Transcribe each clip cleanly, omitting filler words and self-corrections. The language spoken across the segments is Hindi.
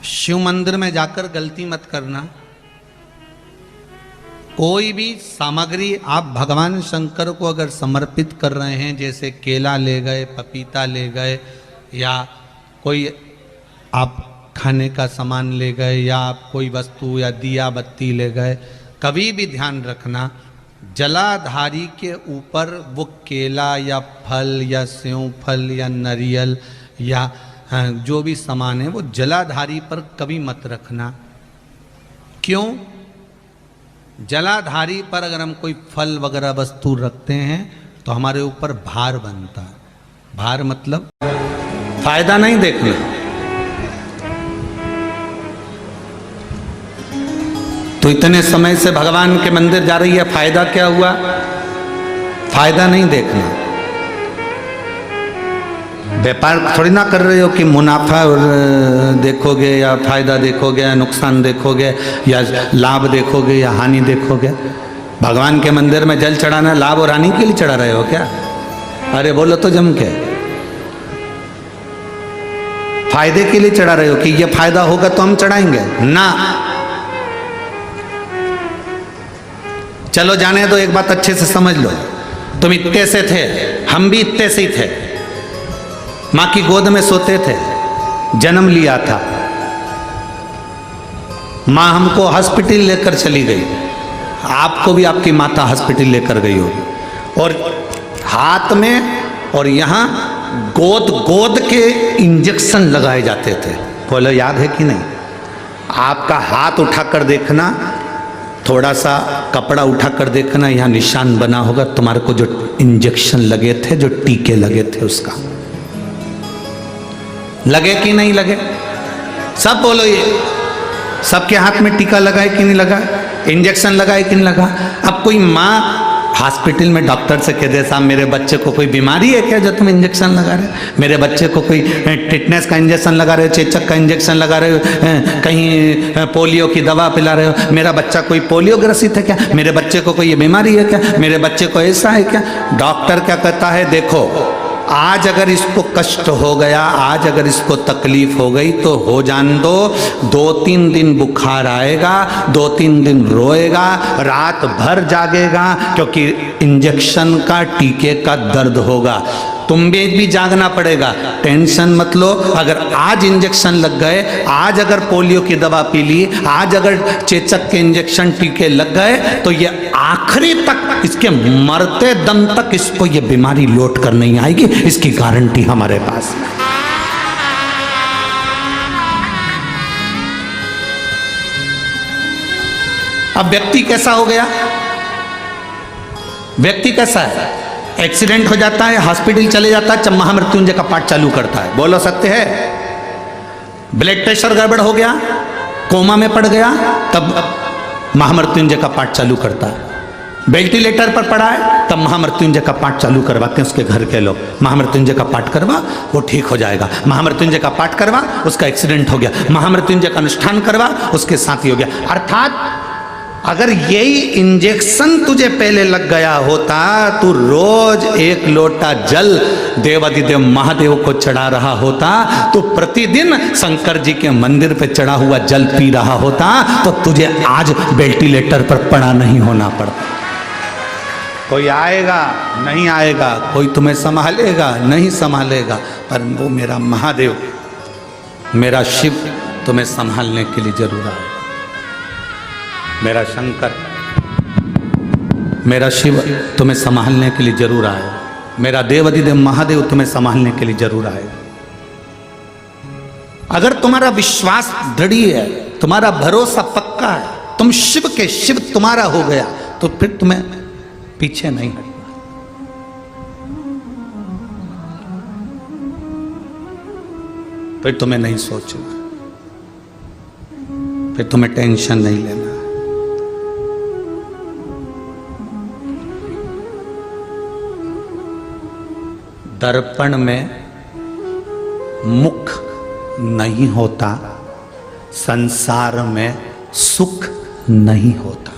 शिव मंदिर में जाकर गलती मत करना। कोई भी सामग्री आप भगवान शंकर को अगर समर्पित कर रहे हैं, जैसे केला ले गए, पपीता ले गए, या कोई आप खाने का सामान ले गए, या आप कोई वस्तु या दिया बत्ती ले गए, कभी भी ध्यान रखना जलाधारी के ऊपर वो केला या फल या सेव फल या नारियल या जो भी सामान है वो जलाधारी पर कभी मत रखना। क्यों? जलाधारी पर अगर हम कोई फल वगैरह वस्तु रखते हैं तो हमारे ऊपर भार बनता है। भार मतलब फायदा नहीं देखना। तो इतने समय से भगवान के मंदिर जा रही है, फायदा क्या हुआ? फायदा नहीं देखना। व्यापार थोड़ी ना कर रहे हो कि मुनाफा देखोगे या फायदा देखोगे या नुकसान देखोगे या लाभ देखोगे या हानि देखोगे। भगवान के मंदिर में जल चढ़ाना लाभ और हानि के लिए चढ़ा रहे हो क्या? अरे बोलो तो जम के। फायदे के लिए चढ़ा रहे हो कि ये फायदा होगा तो हम चढ़ाएंगे ना। चलो जाने दो, एक बात अच्छे से समझ लो। तुम इतने से थे, हम भी इतने से ही थे, माँ की गोद में सोते थे, जन्म लिया था, माँ हमको हॉस्पिटल लेकर चली गई, आपको भी आपकी माता हॉस्पिटल लेकर गई होगी, और हाथ में और यहाँ गोद गोद के इंजेक्शन लगाए जाते थे। बोलो याद है कि नहीं? आपका हाथ उठाकर देखना, थोड़ा सा कपड़ा उठाकर देखना, यहाँ निशान बना होगा तुम्हारे को जो इंजेक्शन लगे थे, जो टीके लगे थे उसका। लगे कि नहीं लगे? सब बोलो ये। सबके हाथ में टीका लगाए कि नहीं लगा? इंजेक्शन लगाए कि नहीं लगा? अब कोई माँ हॉस्पिटल में डॉक्टर से कह दे साहब मेरे बच्चे को कोई बीमारी है क्या जो तुम इंजेक्शन लगा रहे हो? मेरे बच्चे को कोई टिटनेस का इंजेक्शन लगा रहे हो, चेचक का इंजेक्शन लगा रहे हो, कहीं पोलियो की दवा पिला रहे हो, मेरा बच्चा कोई पोलियो ग्रसित है क्या? मेरे बच्चे को कोई ये बीमारी है क्या? मेरे बच्चे को ऐसा है क्या? डॉक्टर क्या कहता है? देखो आज अगर इसको कष्ट हो गया, आज अगर इसको तकलीफ हो गई तो हो जान दो, 2-3 दिन बुखार आएगा, 2-3 दिन रोएगा, रात भर जागेगा, क्योंकि इंजेक्शन का टीके का दर्द होगा। तुम भी जागना पड़ेगा। टेंशन मत लो। अगर आज इंजेक्शन लग गए, आज अगर पोलियो की दवा पी ली, आज अगर चेचक के इंजेक्शन टीके लग गए तो ये आखिरी तक, इसके मरते दम तक इसको ये बीमारी लौट कर नहीं आएगी, इसकी गारंटी हमारे पास है। अब व्यक्ति कैसा हो गया? व्यक्ति कैसा है? एक्सीडेंट हो जाता है, हॉस्पिटल चले जाता है, महामृत्युंजय का पाठ चालू करता है। बोलो सत्य है? ब्लड प्रेशर गड़बड़ हो गया, कोमा में पड़ गया, तब महामृत्युंजय का पाठ चालू करता है। वेंटिलेटर पर पड़ा है, तब महामृत्युंजय का पाठ चालू करवाते हैं उसके घर के लोग। महामृत्युंजय का पाठ करवा, वो ठीक हो जाएगा। महामृत्युंजय का पाठ करवा, उसका एक्सीडेंट हो गया। महामृत्युंजय का अनुष्ठान करवा, उसके साथ ही हो गया। अर्थात अगर यही इंजेक्शन तुझे पहले लग गया होता, तू रोज 1 लोटा जल देवादिदेव महादेव को चढ़ा रहा होता, तो प्रतिदिन शंकर जी के मंदिर पे चढ़ा हुआ जल पी रहा होता, तो तुझे आज वेंटिलेटर पर पड़ा नहीं होना पड़ता। कोई आएगा नहीं आएगा, कोई तुम्हें संभालेगा नहीं संभालेगा, पर वो मेरा महादेव, मेरा शिव तुम्हें संभालने के लिए जरूर आएगा। मेरा शंकर, मेरा शिव तुम्हें संभालने के लिए जरूर आएगा। मेरा देवादिदेव महादेव तुम्हें संभालने के लिए जरूर आएगा। अगर तुम्हारा विश्वास दृढ़ है, तुम्हारा भरोसा पक्का है, तुम शिव के शिव तुम्हारा हो गया, तो फिर तुम्हें पीछे नहीं हटना। फिर तुम्हें नहीं सोचना, फिर तुम्हें टेंशन नहीं लेना। दर्पण में मुख नहीं होता, संसार में सुख नहीं होता।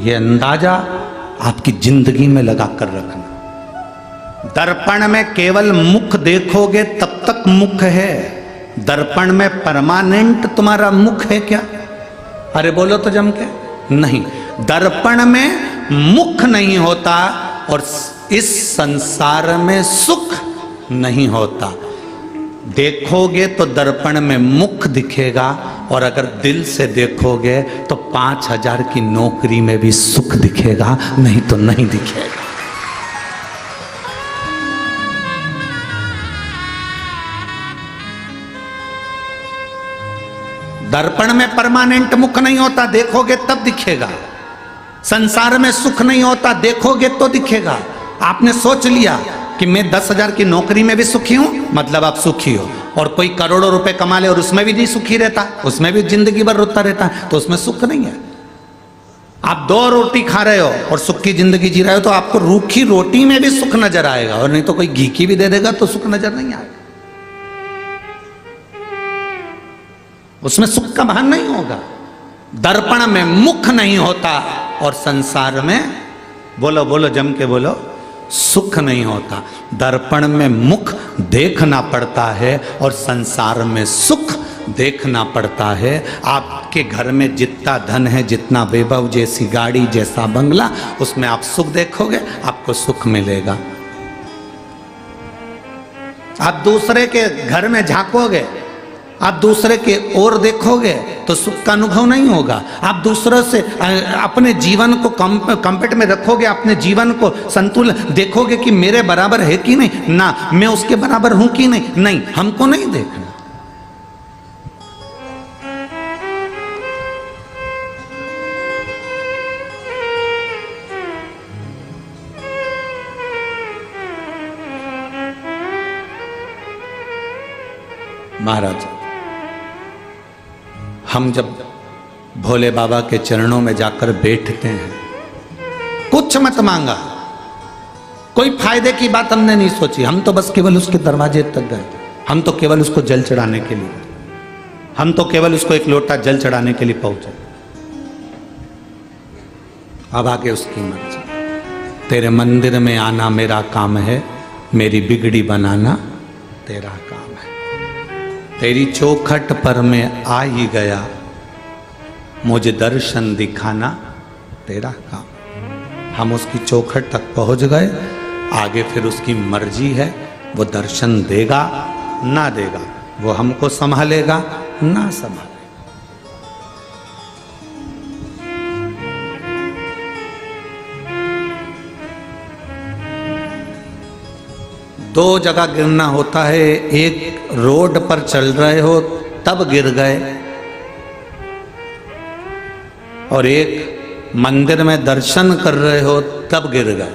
यह अंदाजा आपकी जिंदगी में लगा कर रखना। दर्पण में केवल मुख देखोगे तब तक मुख है, दर्पण में परमानेंट तुम्हारा मुख है क्या? अरे बोलो तो जम के। नहीं, दर्पण में मुख नहीं होता और इस संसार में सुख नहीं होता। देखोगे तो दर्पण में मुख दिखेगा और अगर दिल से देखोगे तो 5,000 की नौकरी में भी सुख दिखेगा, नहीं तो नहीं दिखेगा। दर्पण में परमानेंट मुख नहीं होता, देखोगे तब दिखेगा। संसार में सुख नहीं होता, देखोगे तो दिखेगा। आपने सोच लिया कि मैं 10,000 की नौकरी में भी सुखी हूं, मतलब आप सुखी हो। और कोई करोड़ों रुपए कमा ले और उसमें भी नहीं सुखी रहता, उसमें भी जिंदगी भर रोता रहता, तो उसमें सुख नहीं है। आप 2 रोटी खा रहे हो और सुख की जिंदगी जी रहे हो, तो आपको रूखी रोटी में भी सुख नजर आएगा, और नहीं तो कोई घी की भी दे देगा तो सुख नजर नहीं आएगा। उसमें सुख का भान नहीं होगा। दर्पण में मुख नहीं होता और संसार में, बोलो बोलो जम के बोलो, सुख नहीं होता। दर्पण में मुख देखना पड़ता है और संसार में सुख देखना पड़ता है। आपके घर में जितना धन है, जितना वैभव, जैसी गाड़ी, जैसा बंगला, उसमें आप सुख देखोगे, आपको सुख मिलेगा। आप दूसरे के घर में झांकोगे, आप दूसरे के ओर देखोगे तो सुख का अनुभव नहीं होगा। आप दूसरों से अपने जीवन को कंपेट में रखोगे, अपने जीवन को संतुलन देखोगे कि मेरे बराबर है कि नहीं, ना मैं उसके बराबर हूं कि नहीं, नहीं, हमको नहीं देखना। महाराज, हम जब भोले बाबा के चरणों में जाकर बैठते हैं, कुछ मत मांगा, कोई फायदे की बात हमने नहीं सोची, हम तो बस केवल उसके दरवाजे तक गए। हम तो केवल उसको जल चढ़ाने के लिए, हम तो केवल उसको एक लोटा जल चढ़ाने के लिए पहुंचे। अब आगे उसकी मर्जी। तेरे मंदिर में आना मेरा काम है, मेरी बिगड़ी बनाना तेरा काम है। तेरी चौखट पर मैं आ ही गया, मुझे दर्शन दिखाना तेरा काम। हम उसकी चौखट तक पहुंच गए, आगे फिर उसकी मर्जी है, वो दर्शन देगा ना देगा, वो हमको संभालेगा ना संभालेगा। दो जगह गिरना होता है, एक रोड पर चल रहे हो तब गिर गए, और एक मंदिर में दर्शन कर रहे हो तब गिर गए।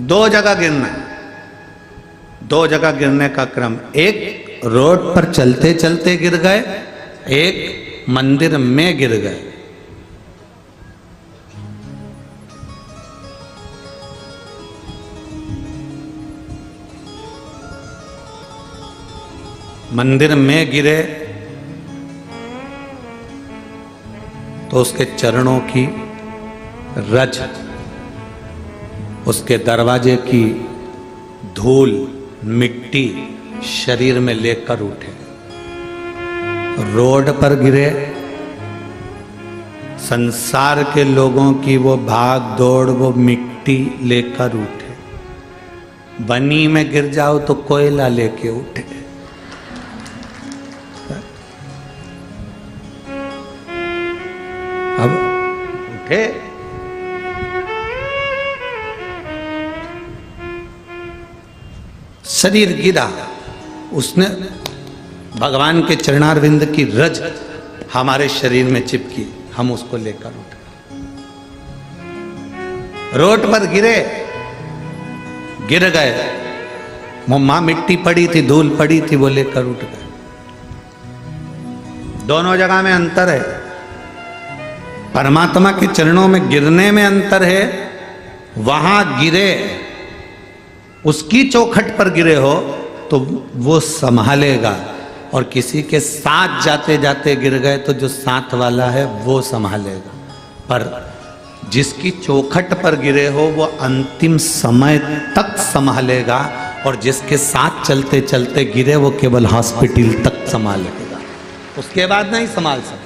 दो जगह गिरना, दो जगह गिरने का क्रम, एक रोड पर चलते चलते गिर गए, एक मंदिर में गिर गए। मंदिर में गिरे तो उसके चरणों की रज, उसके दरवाजे की धूल, मिट्टी शरीर में लेकर उठे। रोड पर गिरे, संसार के लोगों की वो भाग दौड़, वो मिट्टी लेकर उठे। बनी में गिर जाओ तो कोयला लेके उठे। अब उठे, शरीर गिरा, उसने भगवान के चरणारविंद की रज हमारे शरीर में चिपकी, हम उसको लेकर उठे। रोड पर गिरे, गिर गए, मां मिट्टी पड़ी थी, धूल पड़ी थी, वो लेकर उठ गए। दोनों जगह में अंतर है। परमात्मा के चरणों में गिरने में अंतर है, वहां गिरे, उसकी चौखट पर गिरे हो तो वो संभालेगा, और किसी के साथ जाते जाते गिर गए तो जो साथ वाला है वो संभालेगा। पर जिसकी चौखट पर गिरे हो वो अंतिम समय तक संभालेगा, और जिसके साथ चलते चलते गिरे वो केवल हॉस्पिटल तक संभाल लेगा, उसके बाद नहीं संभाल सकता।